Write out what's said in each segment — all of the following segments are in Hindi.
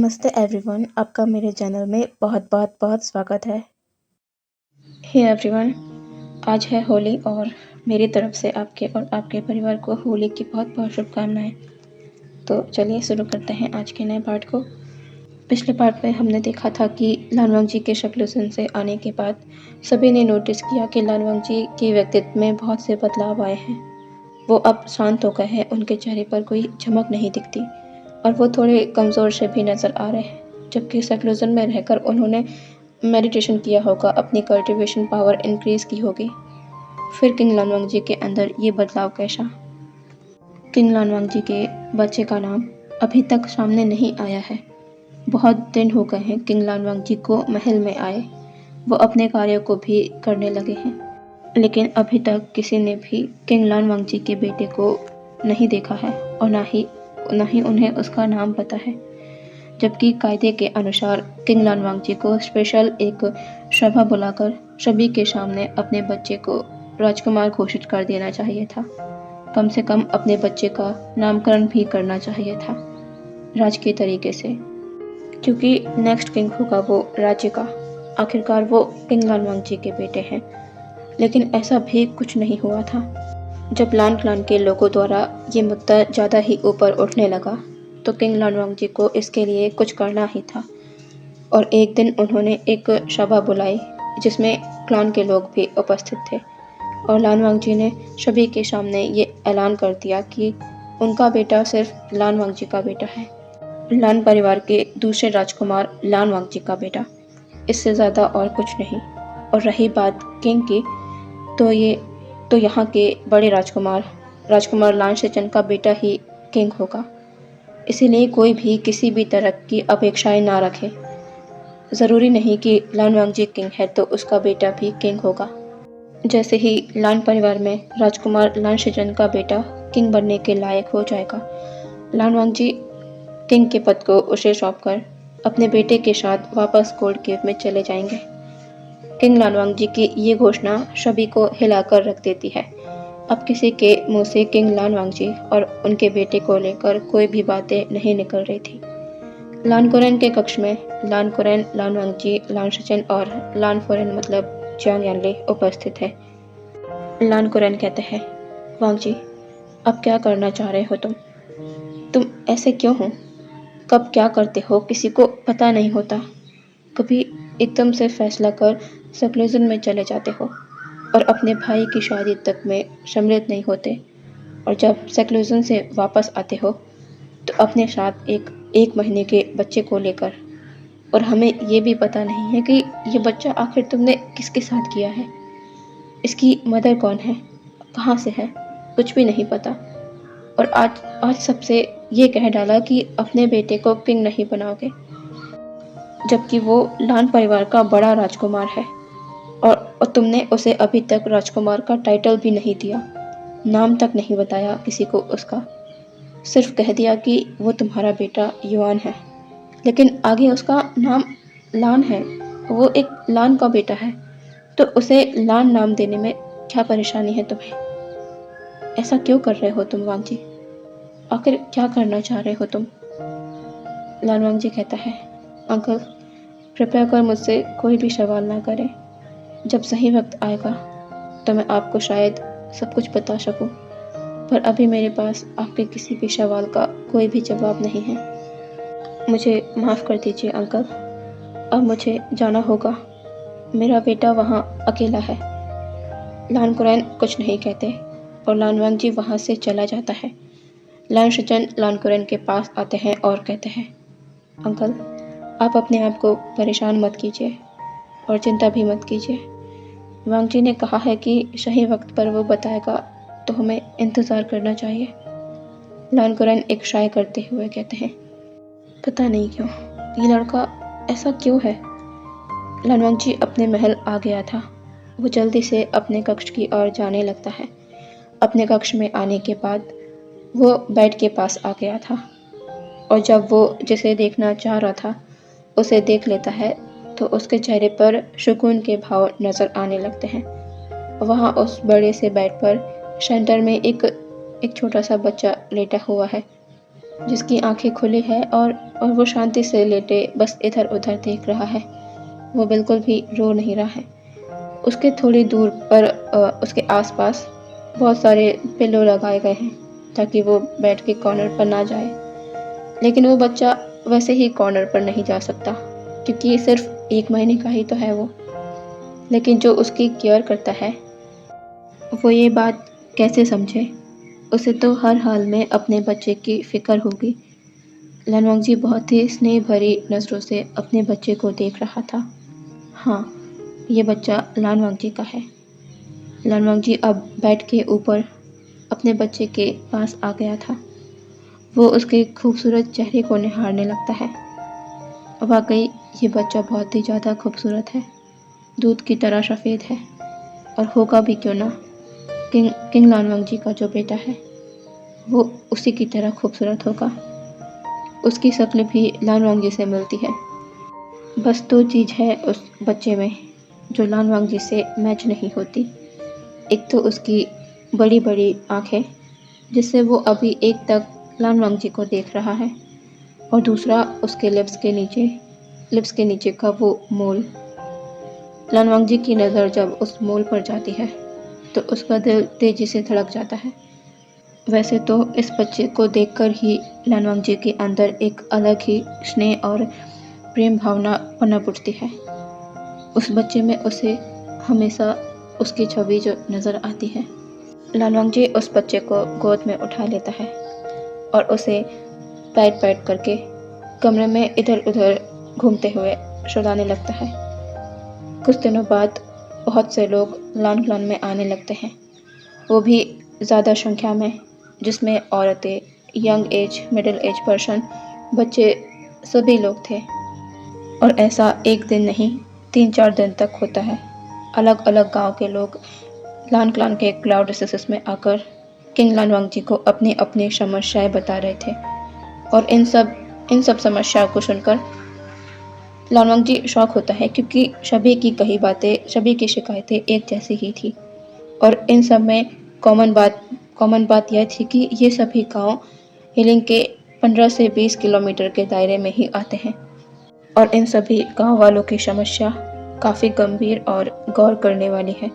नमस्ते एवरीवन, आपका मेरे चैनल में बहुत बहुत बहुत स्वागत है। हे एवरीवन, आज है होली और मेरी तरफ से आपके और आपके परिवार को होली की बहुत बहुत शुभकामनाएं। तो चलिए शुरू करते हैं आज के नए पार्ट को। पिछले पार्ट में हमने देखा था कि लानवांग जी के शक्ल से आने के बाद सभी ने नोटिस किया कि लानवांग जी के व्यक्तित्व में बहुत से बदलाव आए हैं। वो अब शांत हो गए हैं, उनके चेहरे पर कोई चमक नहीं दिखती और वो थोड़े कमज़ोर से भी नज़र आ रहे हैं। जबकि सेक्लूजन में रहकर उन्होंने मेडिटेशन किया होगा, अपनी कल्टीवेशन पावर इंक्रीज़ की होगी। फिर किंग लानवांग जी के अंदर ये बदलाव कैसा? किंग लानवांग जी के बच्चे का नाम अभी तक सामने नहीं आया है। बहुत दिन हो गए हैं किंग लानवांग जी को महल में आए। वो अपने कार्यों को भी करने लगे हैं, लेकिन अभी तक किसी ने भी किंग लानवांग जी के बेटे को नहीं देखा है और ना ही उन्हें उसका नाम पता है। जबकि कायदे के अनुसार किंग लानवांग जी को स्पेशल एक सभा बुलाकर सभी के सामने अपने बच्चे को राजकुमार घोषित कर देना चाहिए था। कम से कम अपने बच्चे का नामकरण भी करना चाहिए था राजकीय तरीके से, क्योंकि नेक्स्ट किंग होगा वो राज्य का। आखिरकार वो किंग लानवांग जी के बेटे हैं। लेकिन ऐसा भी कुछ नहीं हुआ था। जब लान क्लान के लोगों द्वारा ये मुद्दा ज़्यादा ही ऊपर उठने लगा तो किंग लानवांग जी को इसके लिए कुछ करना ही था। और एक दिन उन्होंने एक सभा बुलाई जिसमें क्लान के लोग भी उपस्थित थे और लानवांग जी ने सभी के सामने ये ऐलान कर दिया कि उनका बेटा सिर्फ लानवांग जी का बेटा है, लान परिवार के दूसरे राजकुमार लानवांग जी का बेटा, इससे ज़्यादा और कुछ नहीं। और रही बात किंग की, तो यहाँ के बड़े राजकुमार लान शेचन का बेटा ही किंग होगा। इसीलिए कोई भी किसी भी तरह की अपेक्षाएं ना रखे। ज़रूरी नहीं कि लानवांग जी किंग है तो उसका बेटा भी किंग होगा। जैसे ही लान परिवार में राजकुमार लान शेचन का बेटा किंग बनने के लायक हो जाएगा, लानवांग जी किंग के पद को उसे सौंपकर अपने बेटे के साथ वापस गोल्ड केव में चले जाएंगे। किंग लानवांग जी की ये घोषणा सभी को हिलाकर रख देती है। अब किसी के मुंह से किंग लानवांग जी और उनके बेटे को लेकर कोई भी बातें नहीं निकल रही थी। लान कुरैन के कक्ष में लान कुरैन, लानवांग जी, लान शेचन और लान फोरेन मतलब जियांग यानले उपस्थित है। लान कुरैन कहते हैं, वांग जी, अब क्या करना चाह रहे हो तुम ऐसे क्यों हो? कब क्या करते हो किसी को पता नहीं होता। कभी एकदम से फैसला कर सेक्लूजन में चले जाते हो और अपने भाई की शादी तक में सम्मिलित नहीं होते, और जब सेक्लूजन से वापस आते हो तो अपने साथ एक महीने के बच्चे को लेकर, और हमें ये भी पता नहीं है कि ये बच्चा आखिर तुमने किसके साथ किया है, इसकी मदर कौन है, कहाँ से है, कुछ भी नहीं पता। और आज सबसे ये कह डाला कि अपने बेटे को किंग नहीं बनाओगे, जबकि वो लान परिवार का बड़ा राजकुमार है। और तुमने उसे अभी तक राजकुमार का टाइटल भी नहीं दिया, नाम तक नहीं बताया किसी को उसका। सिर्फ कह दिया कि वो तुम्हारा बेटा युआन है, लेकिन आगे उसका नाम लान है, वो एक लान का बेटा है, तो उसे लान नाम देने में क्या परेशानी है तुम्हें? ऐसा क्यों कर रहे हो तुम वांग जी? आखिर क्या करना चाह रहे हो तुम? लानवांग जी कहता है, अंकल, कृपया कर मुझसे कोई भी सवाल ना करें। जब सही वक्त आएगा तो मैं आपको शायद सब कुछ बता सकूं, पर अभी मेरे पास आपके किसी भी सवाल का कोई भी जवाब नहीं है। मुझे माफ़ कर दीजिए अंकल, अब मुझे जाना होगा। मेरा बेटा वहाँ अकेला है। लान कुरैन कुछ नहीं कहते और लानवांग जी वहाँ से चला जाता है। लान शेचन लान कुरैन के पास आते हैं और कहते हैं, अंकल, आप अपने आप को परेशान मत कीजिए और चिंता भी मत कीजिए। वांग जी ने कहा है कि सही वक्त पर वो बताएगा, तो हमें इंतज़ार करना चाहिए। लान कुरैन एक शाय करते हुए कहते हैं, पता नहीं क्यों ये लड़का ऐसा क्यों है। लानवांग जी अपने महल आ गया था। वो जल्दी से अपने कक्ष की ओर जाने लगता है। अपने कक्ष में आने के बाद वो बेड के पास आ गया था और जब वो जिसे देखना चाह रहा था उसे देख लेता है तो उसके चेहरे पर सुकून के भाव नज़र आने लगते हैं। वहाँ उस बड़े से बेड पर सेंटर में एक छोटा सा बच्चा लेटा हुआ है जिसकी आंखें खुली है और वो शांति से लेटे बस इधर उधर देख रहा है। वो बिल्कुल भी रो नहीं रहा है। उसके थोड़ी दूर पर उसके आसपास बहुत सारे पिल्लो लगाए गए हैं ताकि वो बेड के कॉर्नर पर ना जाए। लेकिन वो बच्चा वैसे ही कॉर्नर पर नहीं जा सकता क्योंकि ये सिर्फ 1 महीने का ही तो है वो। लेकिन जो उसकी केयर करता है वो ये बात कैसे समझे? उसे तो हर हाल में अपने बच्चे की फ़िक्र होगी। लनवांगजी बहुत ही स्नेह भरी नज़रों से अपने बच्चे को देख रहा था। हाँ, ये बच्चा लानवांगजी का है। लानवांगजी अब बेड के ऊपर अपने बच्चे के पास आ गया था। वो उसके खूबसूरत चेहरे को निहारने लगता है। वाकई ये बच्चा बहुत ही ज़्यादा खूबसूरत है, दूध की तरह सफ़ेद है और होगा भी क्यों ना। किंग लानवांगजी का जो बेटा है वो उसी की तरह खूबसूरत होगा। उसकी शक्ल भी लानवांगजी से मिलती है। बस 2 चीज़ है उस बच्चे में जो लानवांगजी से मैच नहीं होती। एक तो उसकी बड़ी बड़ी आँखें जिससे वो अभी एक तक लानवांगजी को देख रहा है, और दूसरा उसके लिप्स के नीचे का वो मोल। लानवांगजी की नज़र जब उस मोल पर जाती है तो उसका दिल तेज़ी से धड़क जाता है। वैसे तो इस बच्चे को देखकर ही लानवांगजी के अंदर एक अलग ही स्नेह और प्रेम भावना पनप उठती है। उस बच्चे में उसे हमेशा उसकी छवि जो नज़र आती है। लानवांगजी उस बच्चे को गोद में उठा लेता है और उसे पैट-पैट करके कमरे में इधर-उधर घूमते हुए सुलाने लगता है। कुछ दिनों बाद बहुत से लोग लान क्लान में आने लगते हैं, वो भी ज़्यादा संख्या में, जिसमें औरतें, young age, middle age person, बच्चे, सभी लोग थे। और ऐसा 1 दिन नहीं, 3-4 दिन तक होता है। अलग-अलग गांव के लोग लान क्लान के क्लाउड रिसोर्सेस में आकर किंग लानवांगजी को अपनी-अपनी समस्याएं बता रहे थे। और इन सब समस्याओं को सुनकर लानवांगजी शॉक होता है क्योंकि सभी की कही बातें, सभी की शिकायतें एक जैसी ही थी। और इन सब में कॉमन बात यह थी कि ये सभी गांव हीलिंग के 15 से 20 किलोमीटर के दायरे में ही आते हैं। और इन सभी गांव वालों की समस्या काफ़ी गंभीर और गौर करने वाली है।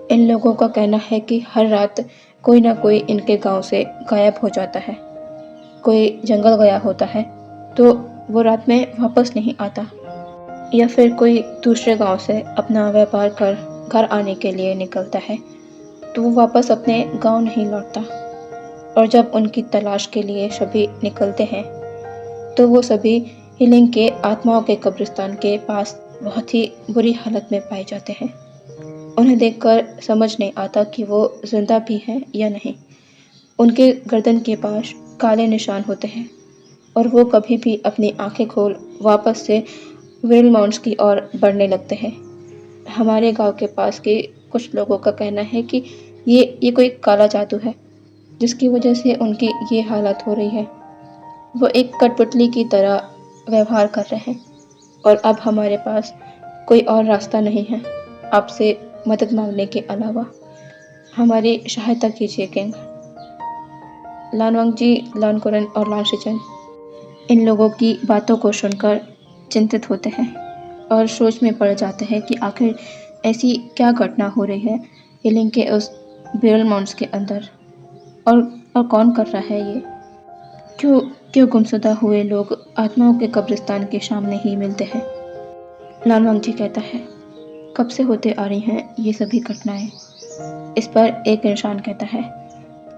इन लोगों का कहना है कि हर रात कोई ना कोई इनके गांव से गायब हो जाता है। कोई जंगल गया होता है तो वो रात में वापस नहीं आता, या फिर कोई दूसरे गांव से अपना व्यापार कर घर आने के लिए निकलता है तो वो वापस अपने गांव नहीं लौटता। और जब उनकी तलाश के लिए सभी निकलते हैं तो वो सभी हीलिंग के आत्माओं के कब्रिस्तान के पास बहुत ही बुरी हालत में पाए जाते हैं। उन्हें देखकर समझ नहीं आता कि वो जिंदा भी हैं या नहीं। उनके गर्दन के पास काले निशान होते हैं और वो कभी भी अपनी आंखें खोल वापस से वेल माउंट्स की ओर बढ़ने लगते हैं। हमारे गांव के पास के कुछ लोगों का कहना है कि ये कोई काला जादू है जिसकी वजह से उनकी ये हालत हो रही है। वो एक कठपुतली की तरह व्यवहार कर रहे हैं और अब हमारे पास कोई और रास्ता नहीं है आपसे मदद मांगने के अलावा। हमारी सहायता कीजिए किंग। लानवांगजी, लानकुरन और लानशिचन इन लोगों की बातों को सुनकर चिंतित होते हैं और सोच में पड़ जाते हैं कि आखिर ऐसी क्या घटना हो रही है हीलिंग के उस बेरल माउंट्स के अंदर, और कौन कर रहा है ये। क्यों क्यों गुमशुदा हुए लोग आत्माओं के कब्रिस्तान के सामने ही मिलते हैं। लानवांगजी कहता है, कब से होते आ रही हैं ये सभी घटनाएं। इस पर एक इंसान कहता है,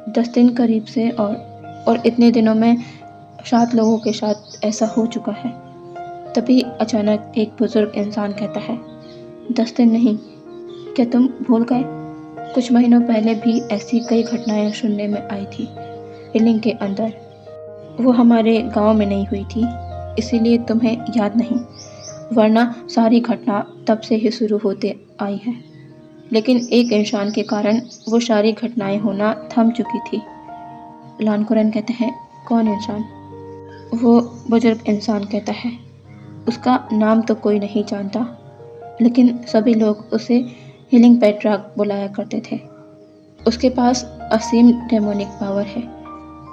10 दिन करीब से, और इतने दिनों में 7 लोगों के साथ ऐसा हो चुका है। तभी अचानक एक बुजुर्ग इंसान कहता है, 10 दिन नहीं, क्या तुम भूल गए? कुछ महीनों पहले भी ऐसी कई घटनाएं सुनने में आई थी हीलिंग के अंदर। वो हमारे गांव में नहीं हुई थी, इसीलिए तुम्हें याद नहीं, वरना सारी घटना तब से ही शुरू होते आई है। लेकिन एक इंसान के कारण वो सारी घटनाएं होना थम चुकी थी। लानकुरन कहते हैं, कौन इंसान? वो बुजुर्ग इंसान कहता है, उसका नाम तो कोई नहीं जानता, लेकिन सभी लोग उसे हीलिंग पेट्राक बुलाया करते थे। उसके पास असीम डेमोनिक पावर है।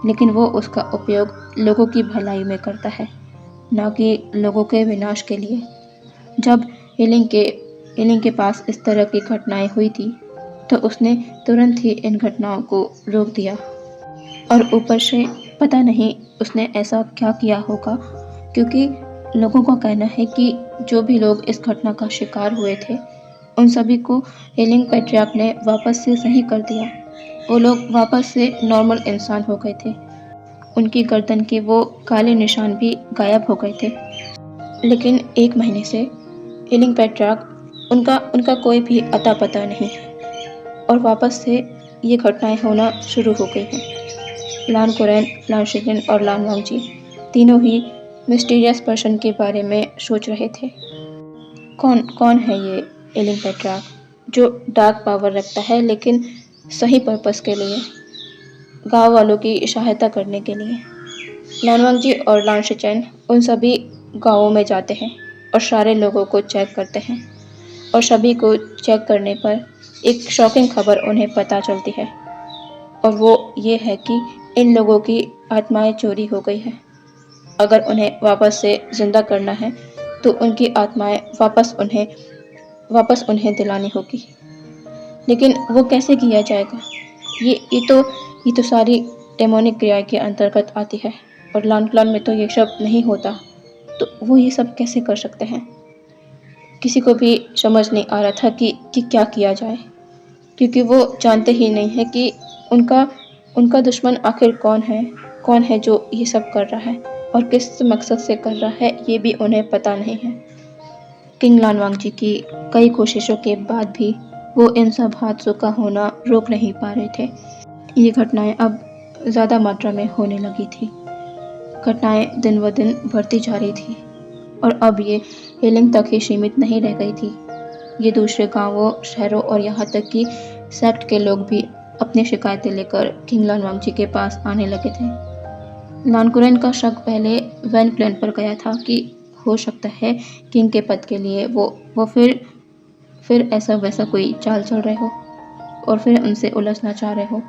लेकिन वो उसका उपयोग लोगों की भलाई में करता है, ना कि लोगों के विनाश के लिए। जब एलिंग के पास इस तरह की घटनाएं हुई थी, तो उसने तुरंत ही इन घटनाओं को रोक दिया। और ऊपर से पता नहीं उसने ऐसा क्या किया होगा, क्योंकि लोगों का कहना है कि जो भी लोग इस घटना का शिकार हुए थे, उन सभी को एलिंग पैट्रियार्क ने वापस से सही कर दिया। वो लोग वापस से नॉर्मल इंसान हो गए थे। उनकी गर्दन के वो काले निशान भी गायब हो गए थे। लेकिन 1 महीने से एलिंग पैट्रियार्क उनका कोई भी अता पता नहीं है, और वापस से ये घटनाएं होना शुरू हो गई हैं। लान कुरैन, लान शिजिन और लान वांगजी तीनों ही मिस्टीरियस पर्सन के बारे में सोच रहे थे। कौन है ये एलिंग पैट्रियार्क, जो डार्क पावर रखता है लेकिन सही पर्पस के लिए, गांव वालों की सहायता करने के लिए। लान वांगजी और लान शिचेन उन सभी गांवों में जाते हैं और सारे लोगों को चेक करते हैं, और सभी को चेक करने पर एक शॉकिंग खबर उन्हें पता चलती है, और वो ये है कि इन लोगों की आत्माएं चोरी हो गई है। अगर उन्हें वापस से जिंदा करना है तो उनकी आत्माएं वापस उन्हें दिलानी होगी। लेकिन वो कैसे किया जाएगा? ये तो सारी डेमोनिक क्रिया के अंतर्गत आती है, और लान क्लान में तो ये सब नहीं होता, तो वो ये सब कैसे कर सकते हैं? किसी को भी समझ नहीं आ रहा था कि क्या किया जाए, क्योंकि वो जानते ही नहीं है कि उनका दुश्मन आखिर कौन है जो ये सब कर रहा है, और किस मकसद से कर रहा है, ये भी उन्हें पता नहीं है। किंग लान वांगजी की कई कोशिशों के बाद भी वो इन सब हादसों का होना रोक नहीं पा रहे थे। ये घटनाएं अब ज़्यादा मात्रा में होने लगी थी। घटनाएं दिन ब दिन बढ़ती जा रही थी, और अब ये एलिंग तक ही सीमित नहीं रह गई थी। ये दूसरे गांवों, शहरों और यहाँ तक कि सेक्ट के लोग भी अपनी शिकायतें लेकर किंग लान वांगजी के पास आने लगे थे। लान कुरैन का शक पहले वैन क्लैन पर गया था कि हो सकता है किंग के पद के लिए वो फिर ऐसा वैसा कोई चाल चल रहे हो, और फिर उनसे उलझना चाह रहे हो।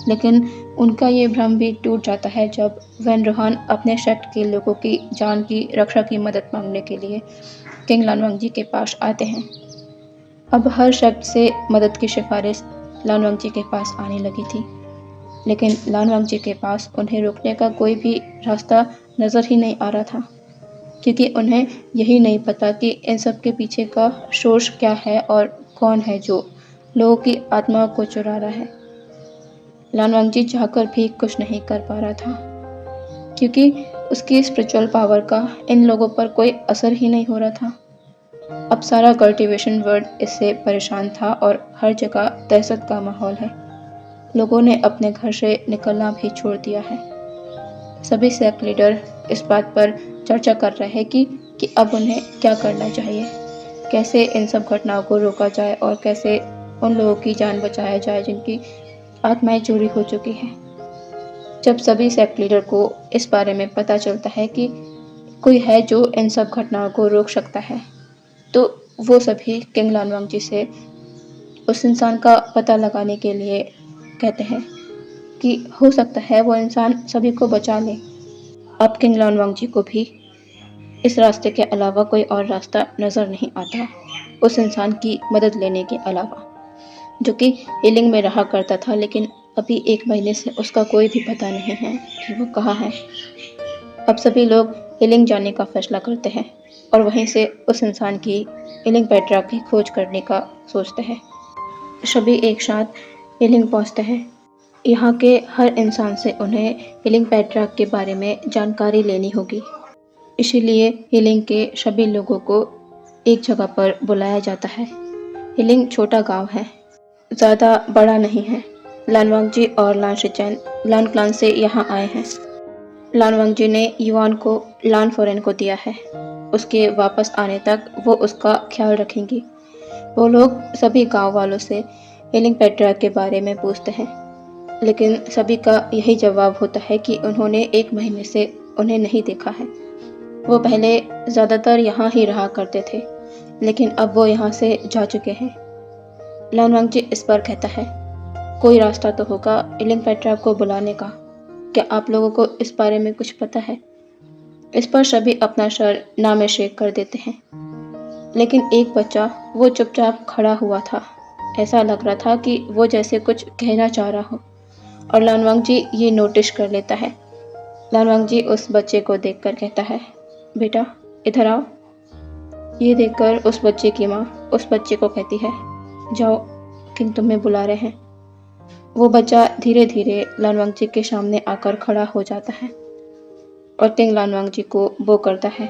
लेकिन उनका ये भ्रम भी टूट जाता है जब वैन रोहान अपने सेक्ट के लोगों की जान की रक्षा की मदद मांगने के लिए किंग लान वांगजी के पास आते हैं। अब हर सेक्ट से मदद की सिफारिश लान वांगजी के पास आने लगी थी, लेकिन लान वांगजी के पास उन्हें रोकने का कोई भी रास्ता नज़र ही नहीं आ रहा था, क्योंकि उन्हें यही नहीं पता कि इन सब के पीछे का सोर्स क्या है और कौन है जो लोगों की आत्माओं को चुरा रहा है। लान वांगजी चाहकर भी कुछ नहीं कर पा रहा था, क्योंकि उसकी स्पिरिचुअल पावर का इन लोगों पर कोई असर ही नहीं हो रहा था। अब सारा कल्टीवेशन वर्ल्ड इससे परेशान था, और हर जगह दहशत का माहौल है। लोगों ने अपने घर से निकलना भी छोड़ दिया है। सभी सेक्ट लीडर इस बात पर चर्चा कर रहे हैं कि अब उन्हें क्या करना चाहिए, कैसे इन सब घटनाओं को रोका जाए, और कैसे उन लोगों की जान बचाया जाए जिनकी आत्माएं चोरी हो चुकी हैं। जब सभी सेक्ट लीडर को इस बारे में पता चलता है कि कोई है जो इन सब घटनाओं को रोक सकता है, तो वो सभी किंग लान वांगजी से उस इंसान का पता लगाने के लिए कहते हैं कि हो सकता है वो इंसान सभी को बचा ले। अब किंग लान वांगजी को भी इस रास्ते के अलावा कोई और रास्ता नज़र नहीं आता, उस इंसान की मदद लेने के अलावा, जो कि एलिंग में रहा करता था, लेकिन अभी 1 महीने से उसका कोई भी पता नहीं है कि वो कहाँ है। अब सभी लोग एलिंग जाने का फैसला करते हैं, और वहीं से उस इंसान की एलिंग पैट्रियार्क की खोज करने का सोचते हैं। सभी एक साथ एलिंग पहुंचते हैं। यहाँ के हर इंसान से उन्हें एलिंग पैट्रियार्क के बारे में जानकारी लेनी होगी, इसीलिए एलिंग के सभी लोगों को एक जगह पर बुलाया जाता है। एलिंग छोटा गांव है, ज़्यादा बड़ा नहीं है। लान वांगजी और लान शिचेन लान क्लान से यहाँ आए हैं। लान वांगजी ने युआन को लान फोरेन को दिया है। उसके वापस आने तक वो उसका ख्याल रखेंगी। वो लोग सभी गांव वालों से एलिंग पैट्रियार्क के बारे में पूछते हैं, लेकिन सभी का यही जवाब होता है कि उन्होंने 1 महीने से उन्हें नहीं देखा है। वो पहले ज़्यादातर यहाँ ही रहा करते थे, लेकिन अब वो यहाँ से जा चुके हैं। लान वांगजी इस पर कहता है, कोई रास्ता तो होगा एलिंग पैट्रियार्क को बुलाने का। क्या आप लोगों को इस बारे में कुछ पता है? इस पर सभी अपना सर ना में शेक कर देते हैं। लेकिन एक बच्चा वो चुपचाप खड़ा हुआ था। ऐसा लग रहा था कि वो जैसे कुछ कहना चाह रहा हो। और लानवांग जी ये नोटिस कर लेता है। लानवांग जी उस बच्चे को देखकर कहता है, बेटा इधर आओ। ये देखकर उस बच्चे की माँ उस बच्चे को कहती है, जाओ, किंग तुम्हें बुला रहे हैं। वो बच्चा धीरे धीरे लानवांग जी के सामने आकर खड़ा हो जाता है और किंग लानवांग जी को वो करता है।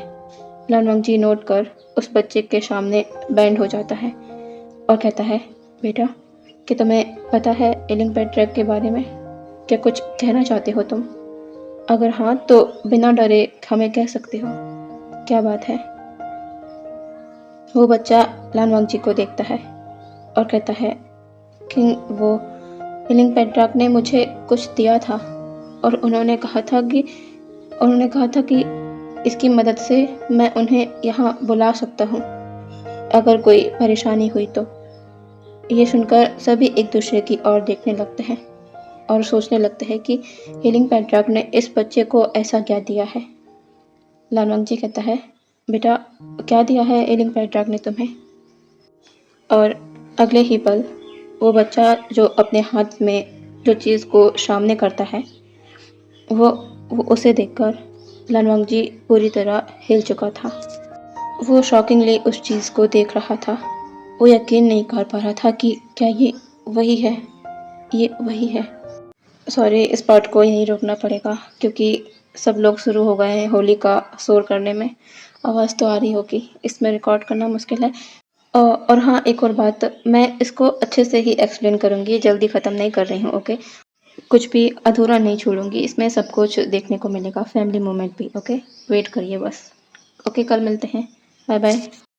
लानवांग जी नोट कर उस बच्चे के सामने बैंड हो जाता है और कहता है, बेटा कि तुम्हें पता है एलिंग पैट्रैक के बारे में? क्या कुछ कहना चाहते हो तुम? अगर हाँ तो बिना डरे हमें कह सकते हो। क्या बात है? वो बच्चा लानवांग जी को देखता है और कहता है, किंग वो एलिंग पैट्रैक ने मुझे कुछ दिया था और उन्होंने कहा था कि इसकी मदद से मैं उन्हें यहाँ बुला सकता हूँ अगर कोई परेशानी हुई तो। ये सुनकर सभी एक दूसरे की ओर देखने लगते हैं और सोचने लगते हैं कि एलिंग पैट्रैक ने इस बच्चे को ऐसा क्या दिया है। लानवांग जी कहता है, बेटा क्या दिया है एलिंग पैट्रैक ने तुम्हें? और अगले ही पल वो बच्चा जो अपने हाथ में जो चीज़ को सामने करता है वो उसे देखकर लानवांग जी पूरी तरह हिल चुका था। वो शॉकिंगली उस चीज़ को देख रहा था। वो यकीन नहीं कर पा रहा था कि क्या ये वही है, ये वही है। सॉरी, इस पार्ट को यहीं रोकना पड़ेगा क्योंकि सब लोग शुरू हो गए हैं होली का शोर करने में। आवाज़ तो आ रही होगी, इसमें रिकॉर्ड करना मुश्किल है। और हाँ, एक और बात, मैं इसको अच्छे से ही एक्सप्लेन करूँगी, जल्दी ख़त्म नहीं कर रही हूँ, ओके? कुछ भी अधूरा नहीं छोड़ूंगी, इसमें सब कुछ देखने को मिलेगा, फैमिली मोमेंट भी, ओके? वेट करिए बस। ओके, कल मिलते हैं, बाय बाय।